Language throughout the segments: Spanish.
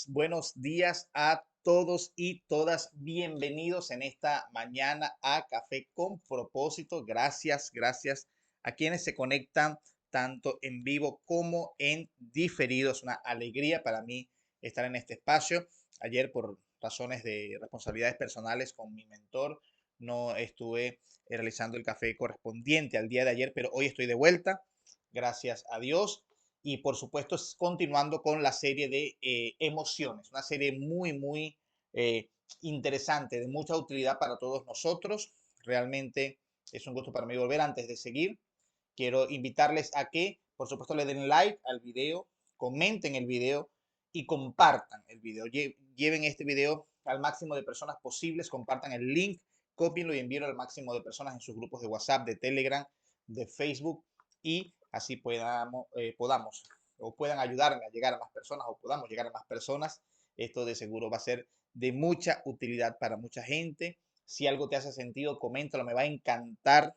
buenos días a todos y todas. Bienvenidos en esta mañana a Café con Propósito. Gracias a quienes se conectan tanto en vivo como en diferido. Es una alegría para mí estar en este espacio. Ayer, por razones de responsabilidades personales con mi mentor, no estuve realizando el café correspondiente al día de ayer, pero hoy estoy de vuelta. Gracias a Dios. Y por supuesto, continuando con la serie de emociones, una serie muy eh, interesante, de mucha utilidad para todos nosotros. Realmente es un gusto para mí volver. Antes de seguir, quiero invitarles a que, por supuesto, le den like al video, comenten el video y compartan el video. Lleven este video al máximo de personas posibles, compartan el link, cópienlo y envíenlo al máximo de personas en sus grupos de WhatsApp, de Telegram, de Facebook, y así podamos o puedan ayudarme a llegar a más personas o podamos llegar a más personas. Esto de seguro va a ser de mucha utilidad para mucha gente. Si algo te hace sentido, coméntalo. Me va a encantar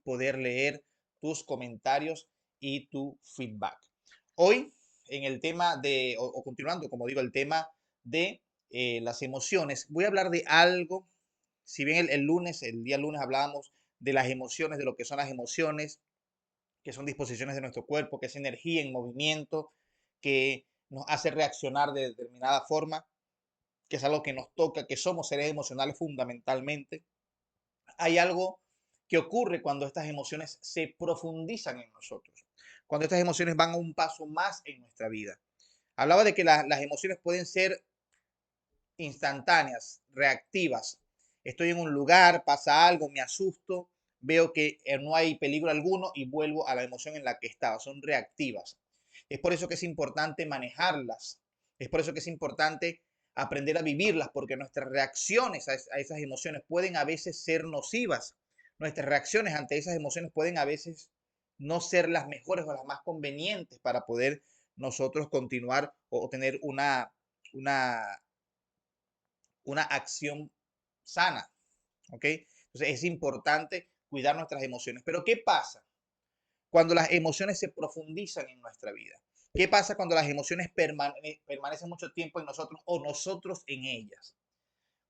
poder leer tus comentarios y tu feedback. Hoy, en el tema de, o continuando, como digo, el tema de las emociones, voy a hablar de algo. Si bien el día lunes hablábamos de las emociones, de lo que son las emociones, que son disposiciones de nuestro cuerpo, que es energía en movimiento, que nos hace reaccionar de determinada forma, que es algo que nos toca, que somos seres emocionales fundamentalmente. Hay algo que ocurre cuando estas emociones se profundizan en nosotros, cuando estas emociones van a un paso más en nuestra vida. Hablaba de que las emociones pueden ser instantáneas, reactivas. Estoy en un lugar, pasa algo, me asusto, veo que no hay peligro alguno y vuelvo a la emoción en la que estaba. Son reactivas. Es por eso que es importante manejarlas. Es por eso que es importante aprender a vivirlas, porque nuestras reacciones a esas emociones pueden a veces ser nocivas. Nuestras reacciones ante esas emociones pueden a veces no ser las mejores o las más convenientes para poder nosotros continuar o tener una una acción sana, ¿ok? Entonces es importante cuidar nuestras emociones. Pero ¿qué pasa cuando las emociones se profundizan en nuestra vida? ¿Qué pasa cuando las emociones permanecen mucho tiempo en nosotros o nosotros en ellas?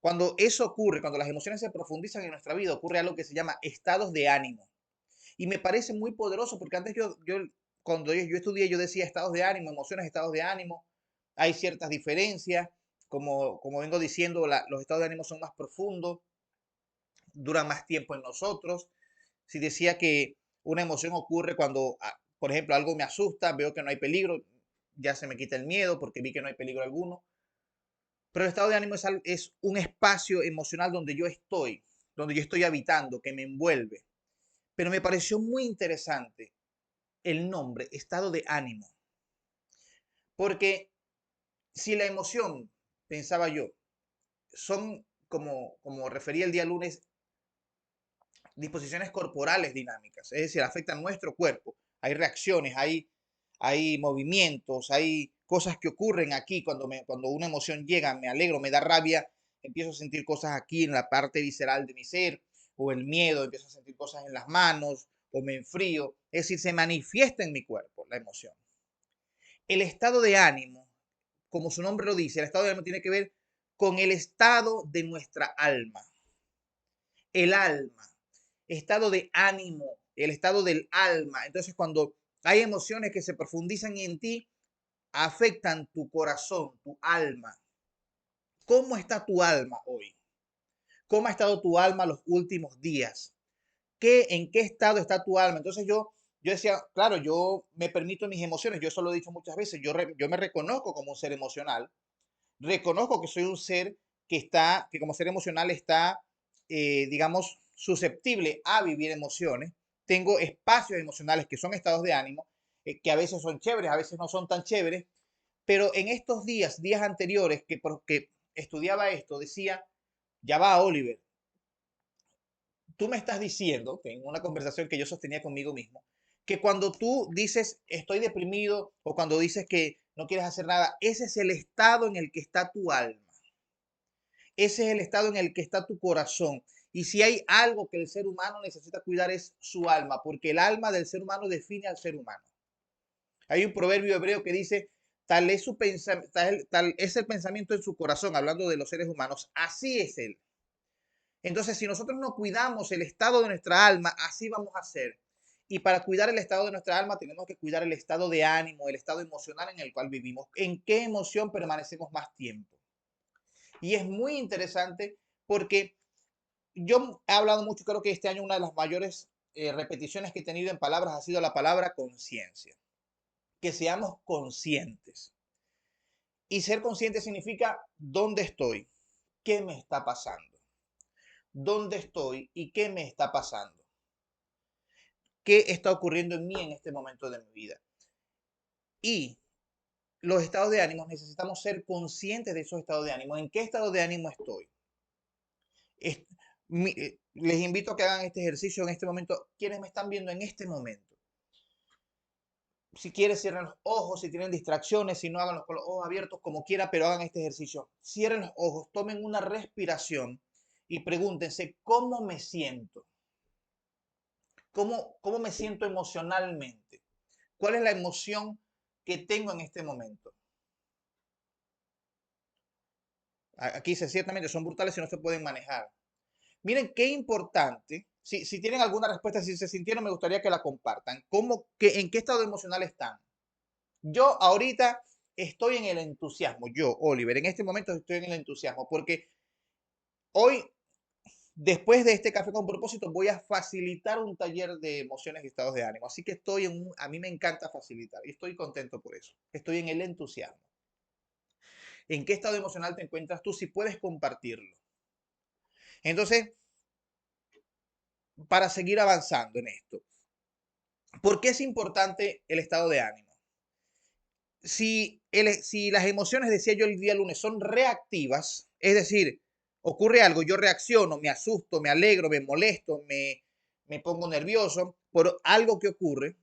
Cuando eso ocurre, cuando las emociones se profundizan en nuestra vida, ocurre algo que se llama estados de ánimo. Y me parece muy poderoso porque antes cuando yo estudié, yo decía estados de ánimo, emociones, estados de ánimo. Hay ciertas diferencias. Como vengo diciendo, los estados de ánimo son más profundos, duran más tiempo en nosotros. Si decía que una emoción ocurre cuando, por ejemplo, algo me asusta, veo que no hay peligro, ya se me quita el miedo porque vi que no hay peligro alguno. Pero el estado de ánimo es un espacio emocional donde yo estoy habitando, que me envuelve. Pero me pareció muy interesante el nombre, estado de ánimo. Porque si la emoción, pensaba yo, son, como refería el día lunes, disposiciones corporales dinámicas, es decir, afectan nuestro cuerpo. Hay reacciones, hay movimientos, hay cosas que ocurren aquí cuando una emoción llega, me alegro, me da rabia, empiezo a sentir cosas aquí en la parte visceral de mi ser, o el miedo, empiezo a sentir cosas en las manos, o me enfrío. Es decir, se manifiesta en mi cuerpo la emoción. El estado de ánimo, como su nombre lo dice, el estado de ánimo tiene que ver con el estado de nuestra alma. El alma, estado de ánimo, el estado del alma. Entonces, cuando hay emociones que se profundizan en ti, afectan tu corazón, tu alma. ¿Cómo está tu alma hoy? ¿Cómo ha estado tu alma los últimos días? ¿En qué estado está tu alma? Entonces yo decía, claro, yo me permito mis emociones, yo eso lo he dicho muchas veces, yo me reconozco como un ser emocional, reconozco que soy un ser que como ser emocional está, digamos, susceptible a vivir emociones. Tengo espacios emocionales que son estados de ánimo, que a veces son chéveres, a veces no son tan chéveres, pero en estos días anteriores que estudiaba esto, decía, ya va, Oliver, tú me estás diciendo, en una conversación que yo sostenía conmigo mismo, que cuando tú dices estoy deprimido o cuando dices que no quieres hacer nada, ese es el estado en el que está tu alma. Ese es el estado en el que está tu corazón. Y si hay algo que el ser humano necesita cuidar es su alma, porque el alma del ser humano define al ser humano. Hay un proverbio hebreo que dice, tal es su pensamiento, tal es el pensamiento en su corazón, hablando de los seres humanos, así es él. Entonces, si nosotros no cuidamos el estado de nuestra alma, así vamos a ser. Y para cuidar el estado de nuestra alma, tenemos que cuidar el estado de ánimo, el estado emocional en el cual vivimos. ¿En qué emoción permanecemos más tiempo? Y es muy interesante porque yo he hablado mucho, creo que este año una de las mayores repeticiones que he tenido en palabras ha sido la palabra conciencia. Que seamos conscientes. Y ser consciente significa dónde estoy, qué me está pasando, dónde estoy y qué me está pasando, qué está ocurriendo en mí en este momento de mi vida. Y los estados de ánimo, necesitamos ser conscientes de esos estados de ánimo. ¿En qué estado de ánimo estoy? Les invito a que hagan este ejercicio en este momento, quienes me están viendo en este momento. Si quieren, cierren los ojos, si tienen distracciones, si no, háganlos con los ojos abiertos, como quiera, pero hagan este ejercicio. Cierren los ojos, tomen una respiración y pregúntense, ¿cómo me siento? ¿Cómo me siento emocionalmente? ¿Cuál es la emoción que tengo en este momento? Aquí ciertamente son brutales y no se pueden manejar. Miren qué importante. Si tienen alguna respuesta, si se sintieron, me gustaría que la compartan. ¿En qué estado emocional están? Yo ahorita estoy en el entusiasmo. Yo, Oliver, en este momento estoy en el entusiasmo porque hoy, después de este café con propósito, voy a facilitar un taller de emociones y estados de ánimo. Así que a mí me encanta facilitar y estoy contento por eso. Estoy en el entusiasmo. ¿En qué estado emocional te encuentras tú? Si puedes compartirlo. Entonces, para seguir avanzando en esto, ¿por qué es importante el estado de ánimo? Si las emociones, decía yo el día lunes, son reactivas, es decir, ocurre algo, yo reacciono, me asusto, me alegro, me molesto, me pongo nervioso por algo que ocurre,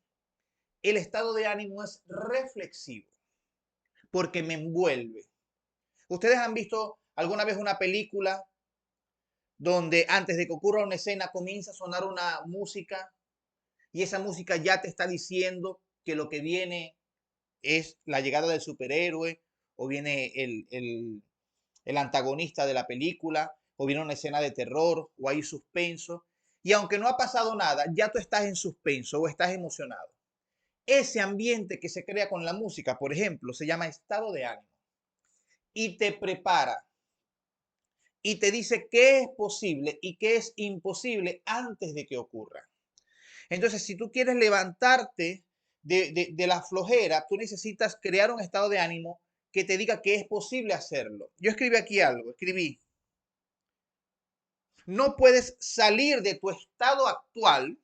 el estado de ánimo es reflexivo, porque me envuelve. ¿Ustedes han visto alguna vez una película donde antes de que ocurra una escena comienza a sonar una música y esa música ya te está diciendo que lo que viene es la llegada del superhéroe o viene el antagonista de la película o viene una escena de terror o hay suspenso? Y aunque no ha pasado nada, ya tú estás en suspenso o estás emocionado. Ese ambiente que se crea con la música, por ejemplo, se llama estado de ánimo y te prepara y te dice qué es posible y qué es imposible antes de que ocurra. Entonces, si tú quieres levantarte de la flojera, tú necesitas crear un estado de ánimo que te diga que es posible hacerlo. Yo escribí aquí algo, escribí, no puedes salir de tu estado actual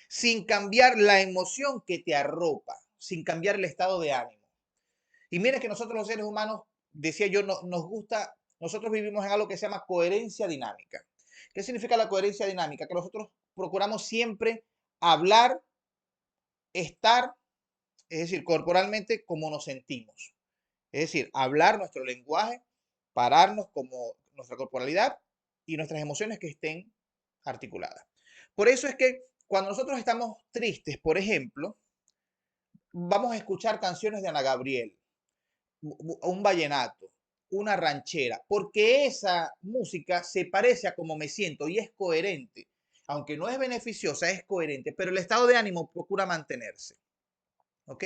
sin cambiar la emoción que te arropa, sin cambiar el estado de ánimo. Y mira que nosotros los seres humanos, decía yo, nos gusta, nosotros vivimos en algo que se llama coherencia dinámica. ¿Qué significa la coherencia dinámica? Que nosotros procuramos siempre hablar, estar, es decir, corporalmente como nos sentimos. Es decir, hablar nuestro lenguaje, pararnos como nuestra corporalidad y nuestras emociones que estén articuladas. Por eso es que cuando nosotros estamos tristes, por ejemplo, vamos a escuchar canciones de Ana Gabriel, un vallenato, una ranchera, porque esa música se parece a cómo me siento y es coherente. Aunque no es beneficiosa, es coherente, pero el estado de ánimo procura mantenerse. ¿Ok?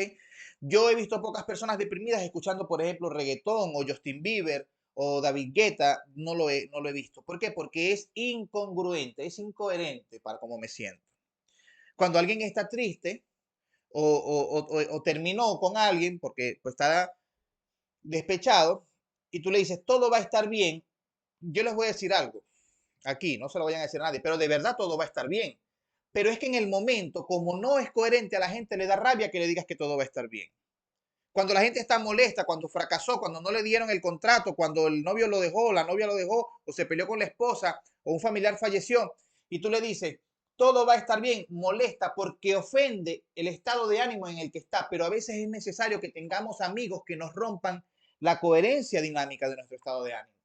Yo he visto pocas personas deprimidas escuchando, por ejemplo, reggaetón o Justin Bieber o David Guetta, no lo he visto. ¿Por qué? Porque es incongruente, es incoherente para cómo me siento. Cuando alguien está triste o terminó con alguien porque pues, está despechado y tú le dices, todo va a estar bien, yo les voy a decir algo aquí, no se lo vayan a decir a nadie, pero de verdad todo va a estar bien. Pero es que en el momento, como no es coherente, a la gente le da rabia que le digas que todo va a estar bien. Cuando la gente está molesta, cuando fracasó, cuando no le dieron el contrato, cuando el novio lo dejó, la novia lo dejó, o se peleó con la esposa, o un familiar falleció, y tú le dices, todo va a estar bien, molesta porque ofende el estado de ánimo en el que está, pero a veces es necesario que tengamos amigos que nos rompan la coherencia dinámica de nuestro estado de ánimo,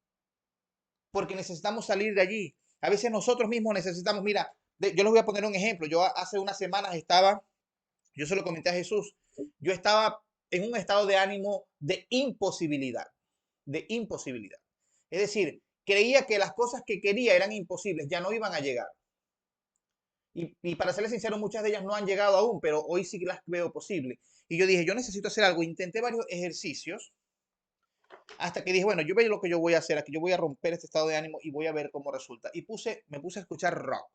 porque necesitamos salir de allí. A veces nosotros mismos necesitamos, mira, yo les voy a poner un ejemplo, yo hace unas semanas estaba, yo se lo comenté a Jesús, yo estaba en un estado de ánimo de imposibilidad, de imposibilidad. Es decir, creía que las cosas que quería eran imposibles, ya no iban a llegar. Y para serles sincero, muchas de ellas no han llegado aún, pero hoy sí las veo posibles. Y yo dije, yo necesito hacer algo. Intenté varios ejercicios hasta que dije, bueno, yo veo lo que yo voy a hacer aquí, yo voy a romper este estado de ánimo y voy a ver cómo resulta. Y me puse a escuchar rock,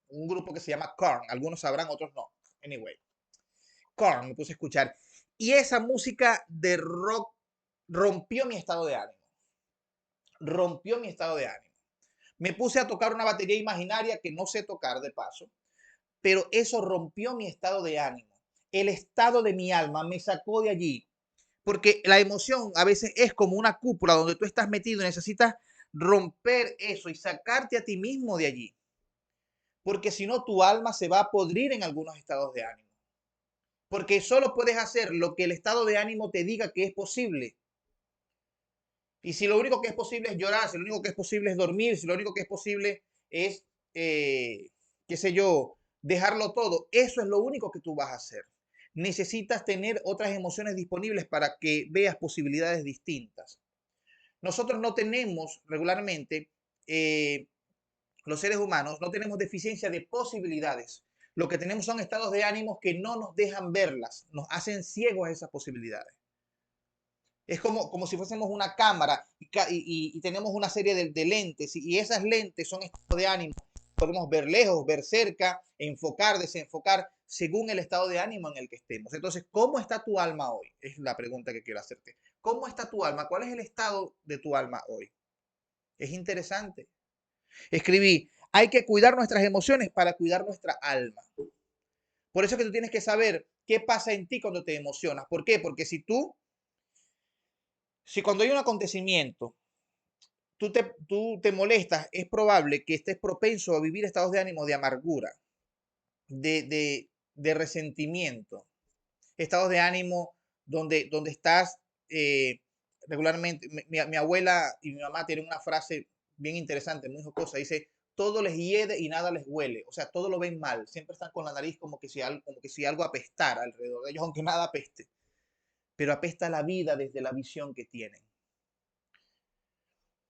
un grupo que se llama Korn, algunos sabrán, otros no. Anyway, Korn me puse a escuchar. Y esa música de rock rompió mi estado de ánimo, rompió mi estado de ánimo. Me puse a tocar una batería imaginaria que no sé tocar de paso, pero eso rompió mi estado de ánimo. El estado de mi alma me sacó de allí. Porque la emoción a veces es como una cúpula donde tú estás metido y necesitas romper eso y sacarte a ti mismo de allí. Porque si no, tu alma se va a podrir en algunos estados de ánimo. Porque solo puedes hacer lo que el estado de ánimo te diga que es posible. Y si lo único que es posible es llorar, si lo único que es posible es dormir, si lo único que es posible es, qué sé yo, dejarlo todo, eso es lo único que tú vas a hacer. Necesitas tener otras emociones disponibles para que veas posibilidades distintas. Nosotros no tenemos regularmente, los seres humanos, no tenemos deficiencia de posibilidades. Lo que tenemos son estados de ánimos que no nos dejan verlas, nos hacen ciegos a esas posibilidades. Es como si fuésemos una cámara y tenemos una serie de lentes y esas lentes son estados de ánimo. Podemos ver lejos, ver cerca, enfocar, desenfocar, según el estado de ánimo en el que estemos. Entonces, ¿cómo está tu alma hoy? Es la pregunta que quiero hacerte. ¿Cómo está tu alma? ¿Cuál es el estado de tu alma hoy? Es interesante. Escribí, hay que cuidar nuestras emociones para cuidar nuestra alma. Por eso es que tú tienes que saber qué pasa en ti cuando te emocionas. ¿Por qué? Porque si cuando hay un acontecimiento, tú te molestas, es probable que estés propenso a vivir estados de ánimo de amargura, de resentimiento, estados de ánimo donde estás regularmente. Mi abuela y mi mamá tienen una frase bien interesante, muy jocosa, dice, todo les hiede y nada les huele, o sea, todo lo ven mal, siempre están con la nariz como que si algo apestara alrededor de ellos, aunque nada apeste, pero apesta la vida desde la visión que tienen.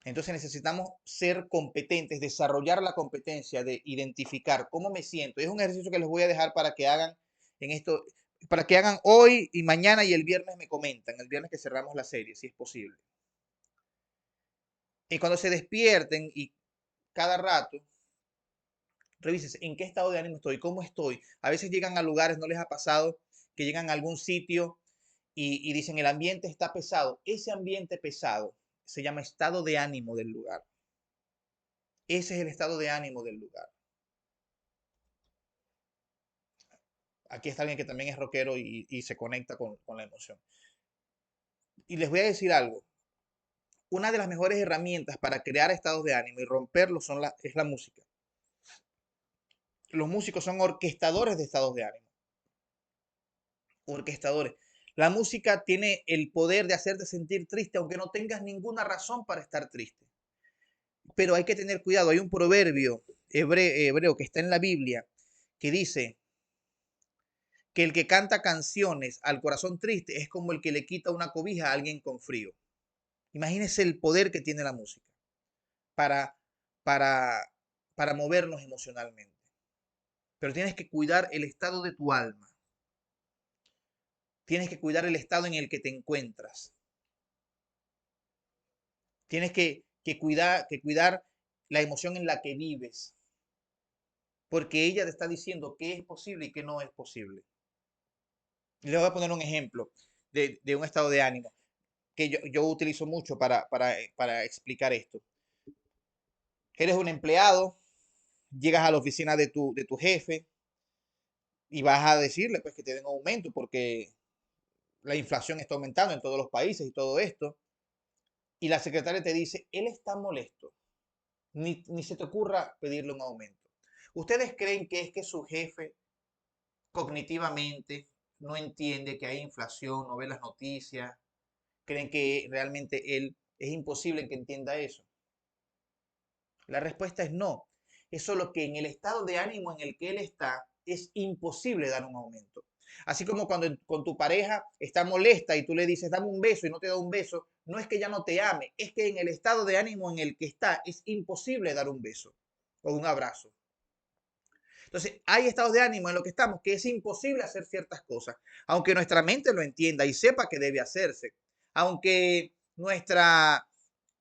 Entonces necesitamos ser competentes, desarrollar la competencia de identificar cómo me siento. Es un ejercicio que les voy a dejar para que hagan en esto, para que hagan hoy y mañana y el viernes me comentan, el viernes que cerramos la serie, si es posible. Y cuando se despierten y cada rato, revises en qué estado de ánimo estoy, cómo estoy. A veces llegan a lugares, no les ha pasado, que llegan a algún sitio y dicen el ambiente está pesado. Ese ambiente pesado se llama estado de ánimo del lugar. Ese es el estado de ánimo del lugar. Aquí está alguien que también es rockero y se conecta con la emoción. Y les voy a decir algo. Una de las mejores herramientas para crear estados de ánimo y romperlos es la música. Los músicos son orquestadores de estados de ánimo. Orquestadores. La música tiene el poder de hacerte sentir triste, aunque no tengas ninguna razón para estar triste. Pero hay que tener cuidado. Hay un proverbio hebreo que está en la Biblia que dice que el que canta canciones al corazón triste es como el que le quita una cobija a alguien con frío. Imagínese el poder que tiene la música para, para, para movernos emocionalmente. Pero tienes que cuidar el estado de tu alma. Tienes que cuidar el estado en el que te encuentras. Tienes que cuidar la emoción en la que vives. Porque ella te está diciendo qué es posible y qué no es posible. Y les voy a poner un ejemplo de un estado de ánimo que yo utilizo mucho para explicar esto. Eres un empleado, llegas a la oficina de tu jefe y vas a decirle pues que te den un aumento porque la inflación está aumentando en todos los países y todo esto. Y la secretaria te dice, él está molesto, ni se te ocurra pedirle un aumento. ¿Ustedes creen que es que su jefe cognitivamente no entiende que hay inflación, no ve las noticias? ¿Creen que realmente él es imposible que entienda eso? La respuesta es no. Es solo que en el estado de ánimo en el que él está, es imposible dar un aumento. Así como cuando con tu pareja está molesta y tú le dices, dame un beso y no te da un beso, no es que ya no te ame, es que en el estado de ánimo en el que está es imposible dar un beso o un abrazo. Entonces, hay estados de ánimo en los que estamos que es imposible hacer ciertas cosas, aunque nuestra mente lo entienda y sepa que debe hacerse, aunque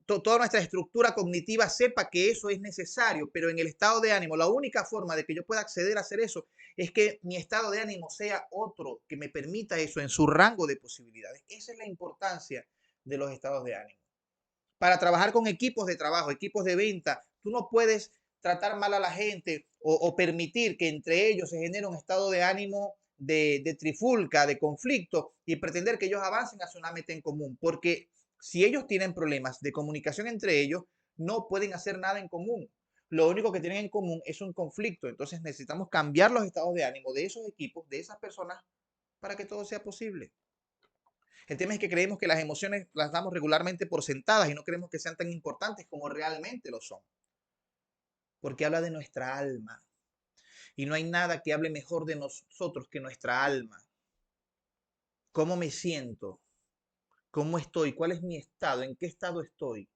toda nuestra estructura cognitiva sepa que eso es necesario, pero en el estado de ánimo, la única forma de que yo pueda acceder a hacer eso es que mi estado de ánimo sea otro que me permita eso en su rango de posibilidades. Esa es la importancia de los estados de ánimo. Para trabajar con equipos de trabajo, equipos de venta, tú no puedes tratar mal a la gente o permitir que entre ellos se genere un estado de ánimo de trifulca, de conflicto y pretender que ellos avancen hacia una meta en común, porque si ellos tienen problemas de comunicación entre ellos, no pueden hacer nada en común. Lo único que tienen en común es un conflicto. Entonces necesitamos cambiar los estados de ánimo de esos equipos, de esas personas, para que todo sea posible. El tema es que creemos que las emociones las damos regularmente por sentadas y no creemos que sean tan importantes como realmente lo son. Porque habla de nuestra alma. Y no hay nada que hable mejor de nosotros que nuestra alma. ¿Cómo me siento? ¿Cómo estoy? ¿Cuál es mi estado? ¿En qué estado estoy?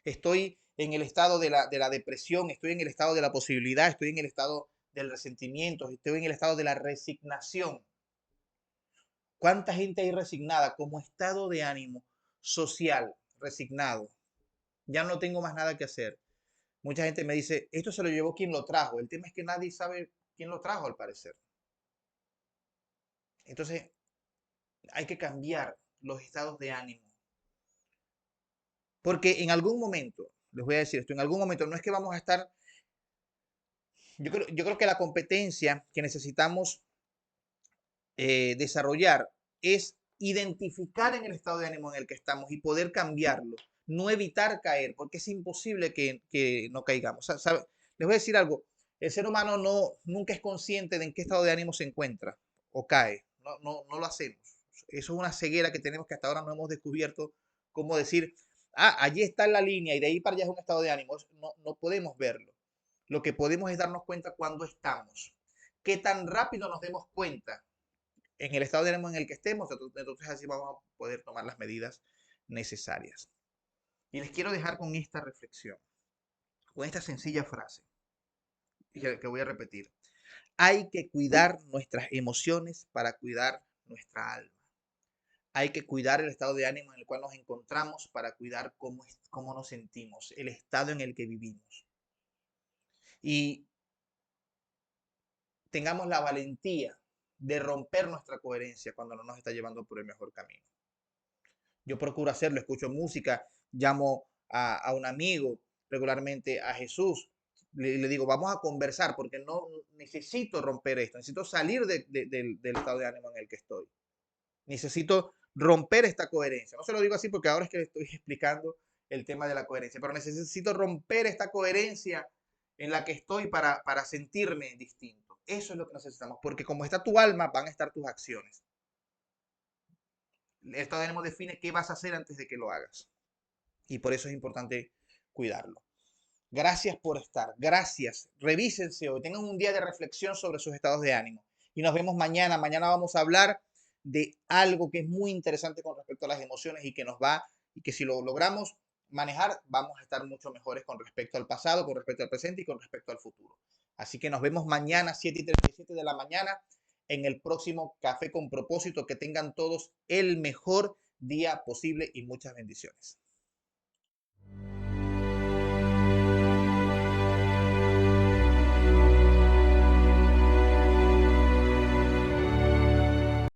Estoy en el estado de la depresión, estoy en el estado de la posibilidad, estoy en el estado del resentimiento, estoy en el estado de la resignación. ¿Cuánta gente hay resignada como estado de ánimo social, resignado? Ya no tengo más nada que hacer. Mucha gente me dice, esto se lo llevó quien lo trajo. El tema es que nadie sabe quién lo trajo, al parecer. Entonces, hay que cambiar los estados de ánimo. Porque en algún momento, les voy a decir esto, en algún momento no es que vamos a estar, yo creo que la competencia que necesitamos desarrollar es identificar en el estado de ánimo en el que estamos y poder cambiarlo, no evitar caer, porque es imposible que no caigamos. ¿Sabe? Les voy a decir algo, el ser humano nunca es consciente de en qué estado de ánimo se encuentra o cae, no lo hacemos. Eso es una ceguera que tenemos que hasta ahora no hemos descubierto cómo decir, allí está la línea y de ahí para allá es un estado de ánimo. No podemos verlo. Lo que podemos es darnos cuenta cuando estamos. Qué tan rápido nos demos cuenta en el estado de ánimo en el que estemos, entonces así vamos a poder tomar las medidas necesarias. Y les quiero dejar con esta reflexión, con esta sencilla frase que voy a repetir. Hay que cuidar nuestras emociones para cuidar nuestra alma. Hay que cuidar el estado de ánimo en el cual nos encontramos para cuidar cómo nos sentimos, el estado en el que vivimos. Y tengamos la valentía de romper nuestra coherencia cuando no nos está llevando por el mejor camino. Yo procuro hacerlo, escucho música, llamo a un amigo regularmente, a Jesús, le digo, vamos a conversar porque no necesito romper esto, necesito salir del estado de ánimo en el que estoy. Necesito romper esta coherencia. No se lo digo así porque ahora es que le estoy explicando el tema de la coherencia, pero necesito romper esta coherencia en la que estoy para sentirme distinto. Eso es lo que necesitamos, porque como está tu alma, van a estar tus acciones. El estado de ánimo define qué vas a hacer antes de que lo hagas. Y por eso es importante cuidarlo. Gracias por estar. Gracias. Revísense hoy. Tengan un día de reflexión sobre sus estados de ánimo. Y nos vemos mañana. Mañana vamos a hablar de algo que es muy interesante con respecto a las emociones y que nos va, y que si lo logramos manejar, vamos a estar mucho mejores con respecto al pasado, con respecto al presente y con respecto al futuro. Así que nos vemos mañana, 7:37 de la mañana, en el próximo Café con Propósito. Que tengan todos el mejor día posible y muchas bendiciones.